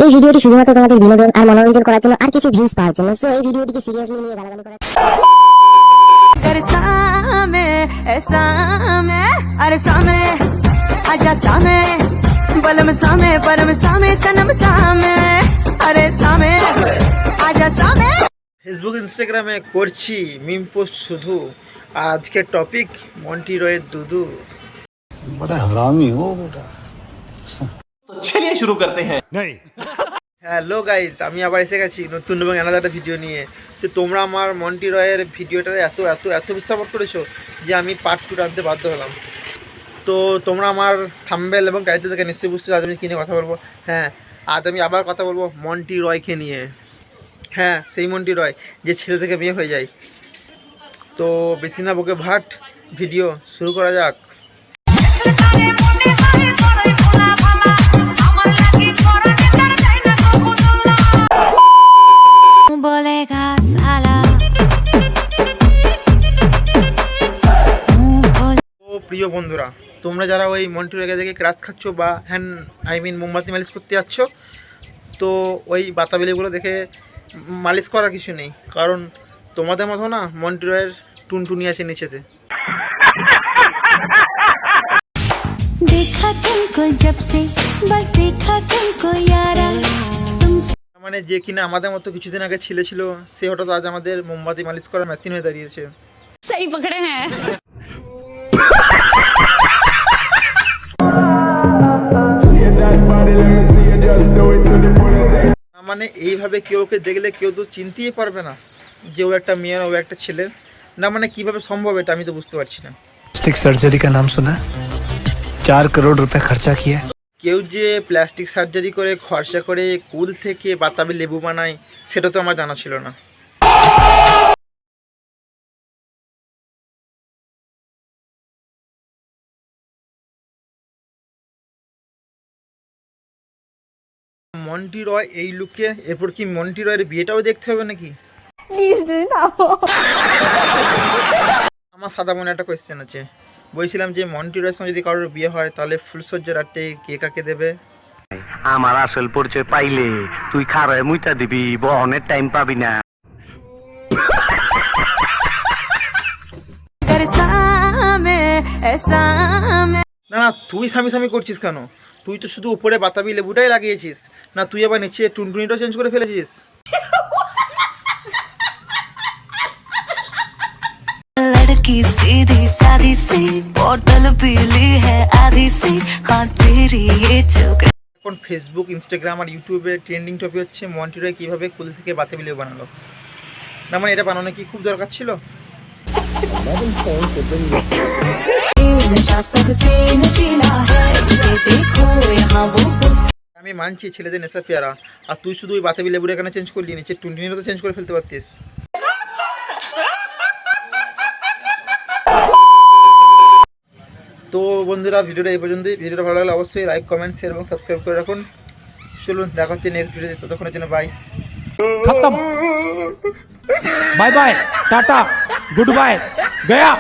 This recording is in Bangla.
এই ভিডিওটি শুধুমাত্র তোমাদের বিনোদন আর মনোরঞ্জন করার জন্য আর কিছু ভিউজ পাওয়ার জন্য। সো এই ভিডিওটিকে সিরিয়াসলি নিয়ে গালাগালি করা अरे सामे ऐसा मैं अरे सामे आजा सामे बलम सामे परम सामे सनम सामे अरे सामे आजा सामे। ফেসবুক ইনস্টাগ্রামে করছি মিম পোস্ট শুধু, আর আজকের টপিক মন্টি রয়ের দুদু। बड़ा हरामी हो बेटा। तो चलिए शुरू करते हैं। হ্যালো গাইস, আমি আবার এসে গেছি নতুন এবং আলাদা একটা ভিডিও নিয়ে। তো তোমরা আমার মন্টি রয়ের ভিডিওটাতে এত এত এত বেশি সাপোর্ট করেছো যে আমি পার্ট 2 আনতে বাধ্য হলাম। তো তোমরা আমার থাম্বনেল এবং টাইটেল থেকে নিশ্চয়ই বুঝতে আজ আমি কী নিয়ে কথা বলবো। হ্যাঁ, আজ আমি আবার কথা বলবো মন্টি রয়কে নিয়ে। হ্যাঁ, সেই মন্টি রয় যে ছেলে থেকে বিয়ে হয়ে যায়। তো বেশি না বকে ভাট, ভিডিও শুরু করা যাক। প্রিয় বন্ধুরা, তোমরা যারা ওই মন্টি রয়কে দেখে ক্রাশ খাচ্ছ বা মোমবাতি মালিশ করতে যাচ্ছ, তো ওই বাতাবিলিগুলো দেখে মালিশ করার কিছু নেই, কারণ তোমাদের মতো না মন্টি রয়ের টুনটুনি আছে নিচেতে। মানে যে কিনা আমাদের মতো কিছুদিন আগে ছেলে ছিল, সে হঠাৎ আজ আমাদের মোমবাতি মালিশ করার মেশিন হয়ে দাঁড়িয়েছে। सही पकड़े हैं। মানে এইভাবে কেউকে দেখলে কেউ তো চিনতেই পারবে না যে ও একটা মেয়ে, ও একটা ছেলে না। মানে কিভাবে সম্ভব এটা আমি তো বুঝতে পারছি না। प्लास्टिक सर्जरी का नाम सुना? 4 करोड़ रुपए खर्चा किया। কেউ যে প্লাস্টিক সার্জারি করে খরচা করে কুল থেকে বাতাবি লেবু বানায় সেটা তো আমার জানা ছিল না। মন্টি রয় এই লুকে, এরপর কি মন্টি রয়ের বিয়েটাও দেখতে হবে নাকি? আমার সাদা মনে একটা কোয়েশ্চেন আছে। বলছিলাম যে মন্টি রয়ের সঙ্গে যদি কারোর বিয়ে হয় তাহলে ফুলসজ্জার রাতে কে কাকে দেবে? আমার আসল পরিচয় পাইলে তুই খারায় মুইটা দিবি, বহনের টাইম পাবি না। अरे सामे ऐसा मैं না না, তুই স্বামী স্বামী করছিস কেন? তুই তো শুধু উপরে বাতাবি লেবুটাই লাগিয়েছিস না, তুই আবার নিচে টুনটুনিটাও চেঞ্জ করে ফেলেছিস। लड़की सीधी सादी सी बोतल पीली है आधी सी हाँ तेरी ये चोकड़ी। এখন ফেসবুক, ইনস্টাগ্রাম আর ইউটিউবে ট্রেন্ডিং টপিক হচ্ছে মন্টি রয় কীভাবে কুল থেকে বাতাবি লেবু বানালো। না মানে এটা বানানো কি খুব দরকার ছিল? আমি মানছি ছেলেদের নেশা পেয়ারা, আর তুই শুধু ওই বাতাবি লেবুর এখানে চেঞ্জ করলি, নিচে টুনটুনিটা তো চেঞ্জ করে ফেলতে পারতিস। তো বন্ধুরা, ভিডিওটা এই পর্যন্তই। ভিডিওটা ভালো লাগলে অবশ্যই লাইক, কমেন্ট, শেয়ার এবং সাবস্ক্রাইব করে রাখুন। চলুন, দেখা হচ্ছে নেক্সট ভিডিওতে, ততক্ষণের জন্য বাই। खत्म, bye bye, tata, goodbye, गया।